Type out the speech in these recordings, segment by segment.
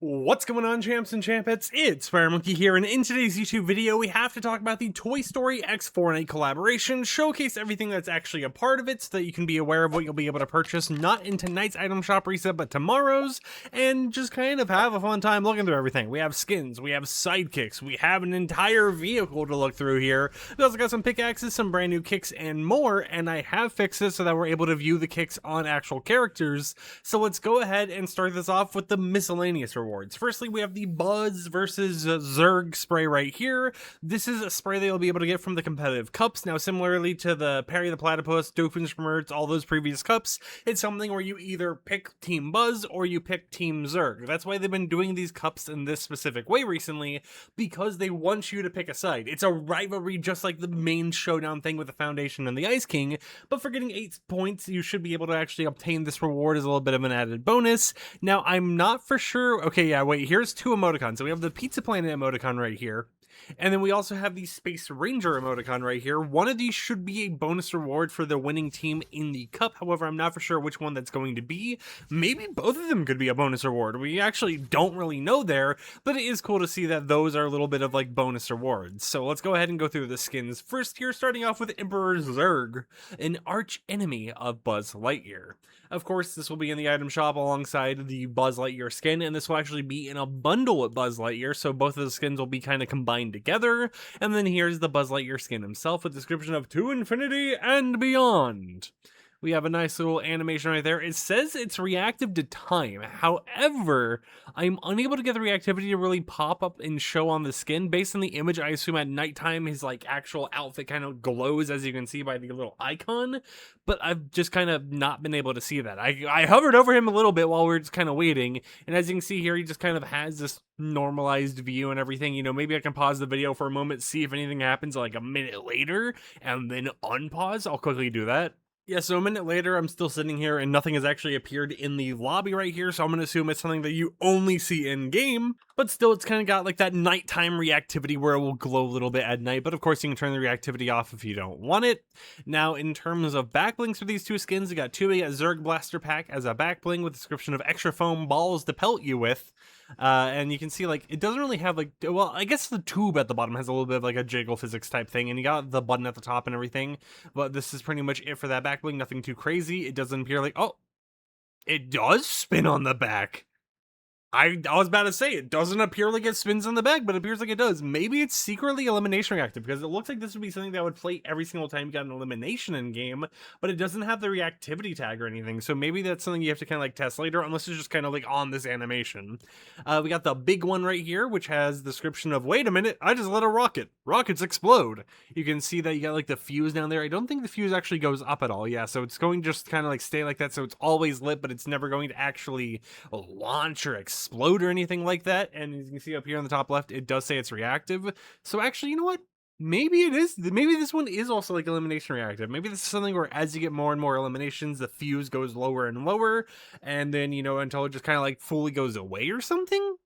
What's going on, champs and champettes? It's FireMonkey here, and in today's YouTube video, we have to talk about the Toy Story X Fortnite collaboration, showcase everything that's actually a part of it so that you can be aware of what you'll be able to purchase, not in tonight's item shop reset, but tomorrow's, and just kind of have a fun time looking through everything. We have skins, we have sidekicks, we have an entire vehicle to look through here. We also got some pickaxes, some brand new kicks, and more, and I have fixed it so that we're able to view the kicks on actual characters. So let's go ahead and start this off with the miscellaneous rewards. Firstly, we have the Buzz versus Zurg spray right here. This is a spray that you'll be able to get from the competitive cups. Now, similarly to the Perry the Platypus, Doofenshmirtz, all those previous cups, it's something where you either pick Team Buzz or you pick Team Zurg. That's why they've been doing these cups in this specific way recently, because they want you to pick a side. It's a rivalry just like the main showdown thing with the Foundation and the Ice King, but for getting 8 points, you should be able to actually obtain this reward as a little bit of an added bonus. Now, I'm not for sure. Okay, yeah, wait, here's 2 emoticons. So we have the Pizza Planet emoticon right here, and then we also have the Space Ranger emoticon right here. One of these should be a bonus reward for the winning team in the cup. However, I'm not for sure which one that's going to be. Maybe both of them could be a bonus reward. We actually don't really know there, but it is cool to see that those are a little bit of like bonus rewards. So let's go ahead and go through the skins. First here, starting off with Emperor Zurg, an arch enemy of Buzz Lightyear. Of course, this will be in the item shop alongside the Buzz Lightyear skin, and this will actually be in a bundle with Buzz Lightyear, so both of the skins will be kind of combined together. And then here's the Buzz Lightyear skin himself with a description of "To Infinity and Beyond." We have a nice little animation right there. It says it's reactive to time. However, I'm unable to get the reactivity to really pop up and show on the skin. Based on the image, I assume at nighttime his like actual outfit kind of glows, as you can see by the little icon. But I've just kind of not been able to see that. I hovered over him a little bit while we were just kind of waiting. And as you can see here, he just kind of has this normalized view and everything. You know, maybe I can pause the video for a moment, see if anything happens like a minute later, and then unpause. I'll quickly do that. Yeah, so a minute later, I'm still sitting here and nothing has actually appeared in the lobby right here, so I'm going to assume it's something that you only see in-game, but still it's kind of got like that nighttime reactivity where it will glow a little bit at night, but of course you can turn the reactivity off if you don't want it. Now, in terms of back blings for these 2 skins, we got Zurg Blaster Pack as a back bling with a description of extra foam balls to pelt you with. And you can see like it doesn't really have like, well, I guess the tube at the bottom has a little bit of like a jiggle physics type thing, and you got the button at the top and everything, but this is pretty much it for that back bling. Nothing too crazy. It doesn't appear like, oh, it does spin on the back. I was about to say, it doesn't appear like it spins on the back, but it appears like it does. Maybe it's secretly elimination reactive, because it looks like this would be something that would play every single time you got an elimination in game, but it doesn't have the reactivity tag or anything. So maybe that's something you have to kind of like test later, unless it's just kind of like on this animation. We got the big one right here, which has the description of, wait a minute, I just let a rocket. Rockets explode. You can see that you got like the fuse down there. I don't think the fuse actually goes up at all. Yeah, so it's going to just kind of like stay like that. So it's always lit, but it's never going to actually launch or explode or anything like that. And as you can see up here on the top left, it does say it's reactive. So actually, you know what? Maybe it is. Maybe this one is also like elimination reactive. Maybe this is something where as you get more and more eliminations, the fuse goes lower and lower, and then, you know, until it just kind of like fully goes away or something.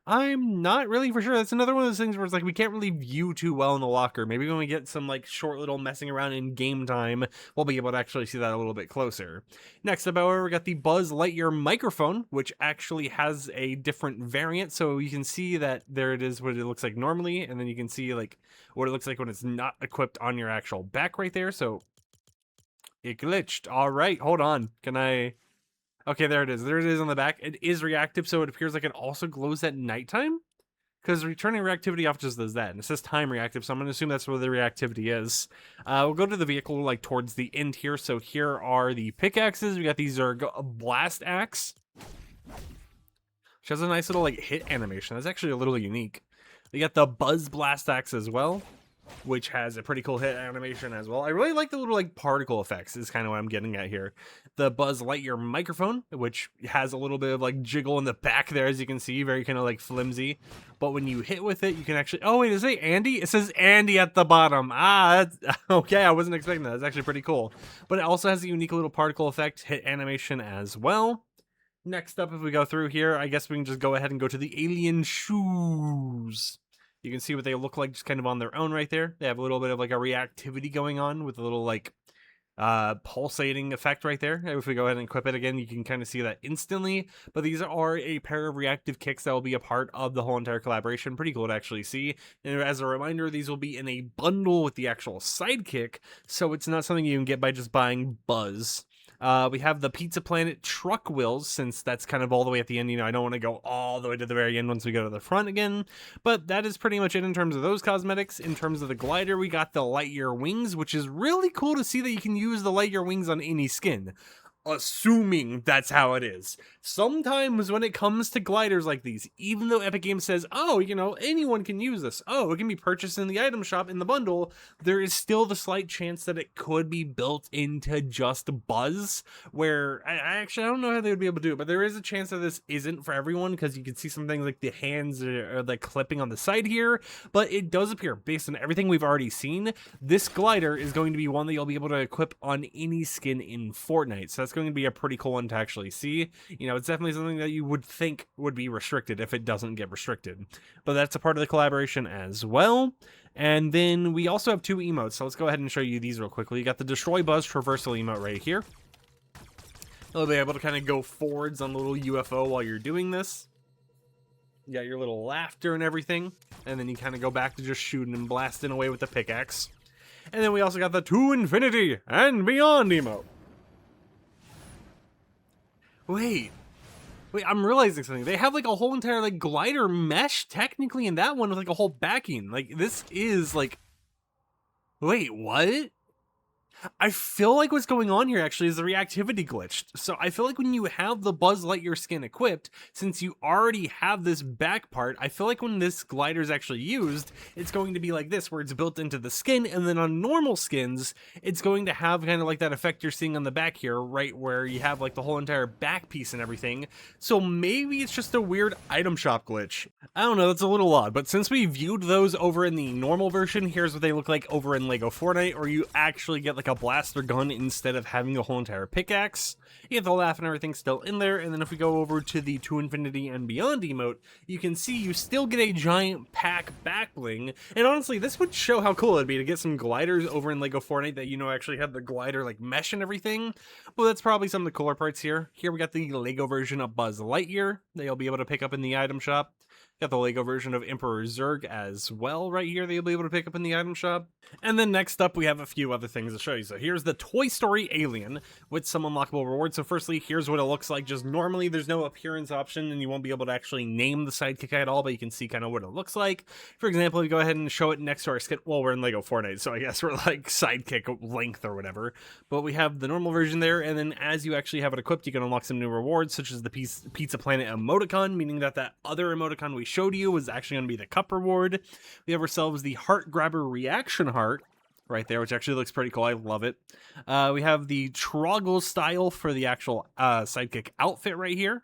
I'm not really for sure. That's another one of those things where it's like we can't really view too well in the locker. Maybe when we get some like short little messing around in game time, we'll be able to actually see that a little bit closer. Next up, however, we got the Buzz Lightyear microphone, which actually has a different variant. So you can see that there it is, what it looks like normally, and then you can see like what it looks like when it's not equipped on your actual back right there. So it glitched. All right, hold on. Can I... Okay, there it is. There it is on the back. It is reactive, so it appears like it also glows at nighttime, because returning reactivity off just does that. And it says time reactive, so I'm going to assume that's where the reactivity is. We'll go to the vehicle like towards the end here. So here are the pickaxes. We got the Zurg Blast Axe, which has a nice little like hit animation. That's actually a little unique. We got the Buzz Blast Axe as well, which has a pretty cool hit animation as well. I really like the little like particle effects is kind of what I'm getting at here. The Buzz Lightyear microphone, which has a little bit of like jiggle in the back there, as you can see, very kind of like flimsy. But when you hit with it, you can actually, oh wait, does it say Andy? It says Andy at the bottom. Ah, that's... okay, I wasn't expecting that. It's actually pretty cool. But it also has a unique little particle effect hit animation as well. Next up, if we go through here, I guess we can just go ahead and go to the alien shoes. You can see what they look like just kind of on their own right there. They have a little bit of like a reactivity going on with a little like pulsating effect right there. If we go ahead and equip it again, you can kind of see that instantly. But these are a pair of reactive kicks that will be a part of the whole entire collaboration. Pretty cool to actually see. And as a reminder, these will be in a bundle with the actual Sidekick, so it's not something you can get by just buying Buzz. We have the Pizza Planet truck wheels, since that's kind of all the way at the end. You know, I don't want to go all the way to the very end once we go to the front again. But that is pretty much it in terms of those cosmetics. In terms of the glider, we got the Lightyear wings, which is really cool to see that you can use the Lightyear wings on any skin. Assuming that's how it is. Sometimes when it comes to gliders like these, even though Epic Games says, oh, you know, anyone can use this, oh, it can be purchased in the item shop in the bundle, there is still the slight chance that it could be built into just Buzz, where I don't know how they would be able to do it, but there is a chance that this isn't for everyone, because you can see some things like the hands are like clipping on the side here, but it does appear, based on everything we've already seen, this glider is going to be one that you'll be able to equip on any skin in Fortnite, so that's going to be a pretty cool one to actually see. You know, it's definitely something that you would think would be restricted if it doesn't get restricted, but that's a part of the collaboration as well. And then we also have two emotes, so let's go ahead and show you these real quickly. You got the Destroy Buzz Traversal emote right here. You'll be able to kind of go forwards on the little UFO while you're doing this. You got your little laughter and everything, and then you kind of go back to just shooting and blasting away with the pickaxe. And then we also got the To Infinity and Beyond emote. Wait, I'm realizing something. They have like a whole entire like glider mesh technically in that one with like a whole backing. Like this is like, wait, what? I feel like what's going on here actually is the reactivity glitched. So I feel like when you have the Buzz Lightyear skin equipped, since you already have this back part, I feel like when this glider is actually used, it's going to be like this, where it's built into the skin, and then on normal skins, it's going to have kind of like that effect you're seeing on the back here, right, where you have like the whole entire back piece and everything. So maybe it's just a weird item shop glitch. I don't know, that's a little odd, but since we viewed those over in the normal version, here's what they look like over in Lego Fortnite, or you actually get like a blaster gun instead of having a whole entire pickaxe. You have the laugh and everything still in there, and then if we go over to the To Infinity and Beyond emote, you can see you still get a giant pack back bling, and honestly, this would show how cool it'd be to get some gliders over in Lego Fortnite that, you know, actually have the glider like mesh and everything. Well, that's probably some of the cooler parts here. Here we got the Lego version of Buzz Lightyear that you'll be able to pick up in the item shop. Got the Lego version of Emperor Zurg as well right here that you'll be able to pick up in the item shop. And then next up, we have a few other things to show you. So here's the Toy Story Alien with some unlockable rewards. So firstly, here's what it looks like. Just normally, there's no appearance option, and you won't be able to actually name the Sidekick at all, but you can see kind of what it looks like. For example, if you go ahead and show it next to our skin, well, we're in Lego Fortnite, so I guess we're like Sidekick length or whatever. But we have the normal version there, and then as you actually have it equipped, you can unlock some new rewards, such as the Pizza Planet emoticon, meaning that other emoticon we showed you was actually going to be the cup reward. We have ourselves the Heart Grabber Reaction Heart right there, which actually looks pretty cool. I love it. We have the Troggle style for the actual Sidekick outfit right here.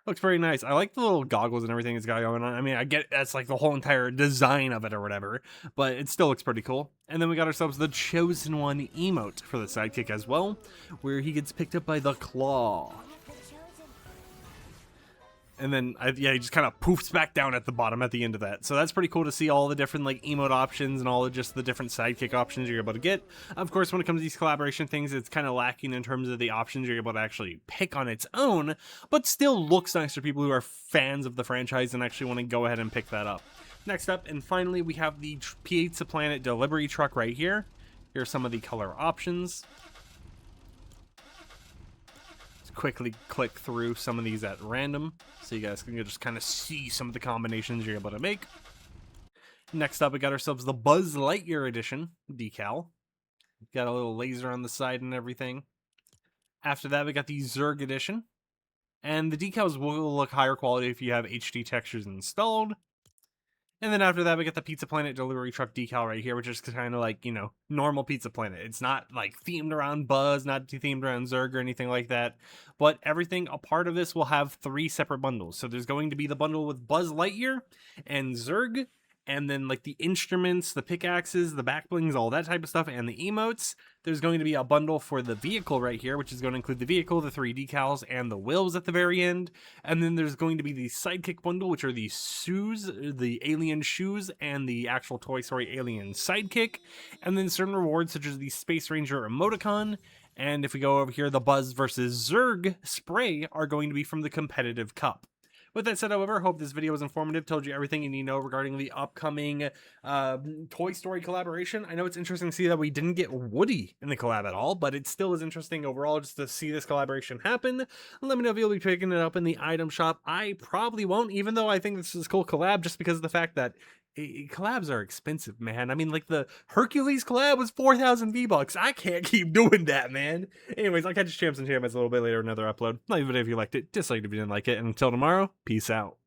Looks pretty nice. I like the little goggles and everything it's got going on. I mean, I get that's like the whole entire design of it or whatever, but it still looks pretty cool. And then we got ourselves the Chosen One emote for the Sidekick as well, where he gets picked up by the Claw. And then, yeah, he just kind of poofs back down at the bottom at the end of that. So that's pretty cool to see all the different, like, emote options and all of just the different Sidekick options you're able to get. Of course, when it comes to these collaboration things, it's kind of lacking in terms of the options you're able to actually pick on its own, but still looks nice for people who are fans of the franchise and actually want to go ahead and pick that up. Next up, and finally, we have the Pizza Planet delivery truck right here. Here are some of the color options. Quickly click through some of these at random so you guys can just kind of see some of the combinations you're able to make. Next up, we got ourselves the Buzz Lightyear edition decal. Got a little laser on the side and everything. After that, we got the Zurg edition, and the decals will look higher quality if you have HD textures installed. And then after that, we get the Pizza Planet delivery truck decal right here, which is kind of like, you know, normal Pizza Planet. It's not like themed around Buzz, not themed around Zurg or anything like that. But everything, a part of this will have 3 separate bundles. So there's going to be the bundle with Buzz Lightyear and Zurg. and then like the instruments, the pickaxes, the back blings, all that type of stuff, and the emotes. There's going to be a bundle for the vehicle right here, which is going to include the vehicle, the 3 decals, and the wheels at the very end. And then there's going to be the Sidekick bundle, which are the shoes, the alien shoes, and the actual Toy Story alien sidekick. And then certain rewards such as the Space Ranger emoticon. And if we go over here, the Buzz versus Zurg spray are going to be from the competitive cup. With that said, however, I hope this video was informative, told you everything you need to know regarding the upcoming Toy Story collaboration. I know it's interesting to see that we didn't get Woody in the collab at all, but it still is interesting overall just to see this collaboration happen. Let me know if you'll be picking it up in the item shop. I probably won't, even though I think this is a cool collab, just because of the fact that collabs are expensive, man. I mean, like the Hercules collab was 4,000 V-Bucks. I can't keep doing that, man. Anyways, I'll catch you champs and champions a little bit later, another upload. Like the video if you liked it, dislike it if you didn't like it, and until tomorrow, peace out.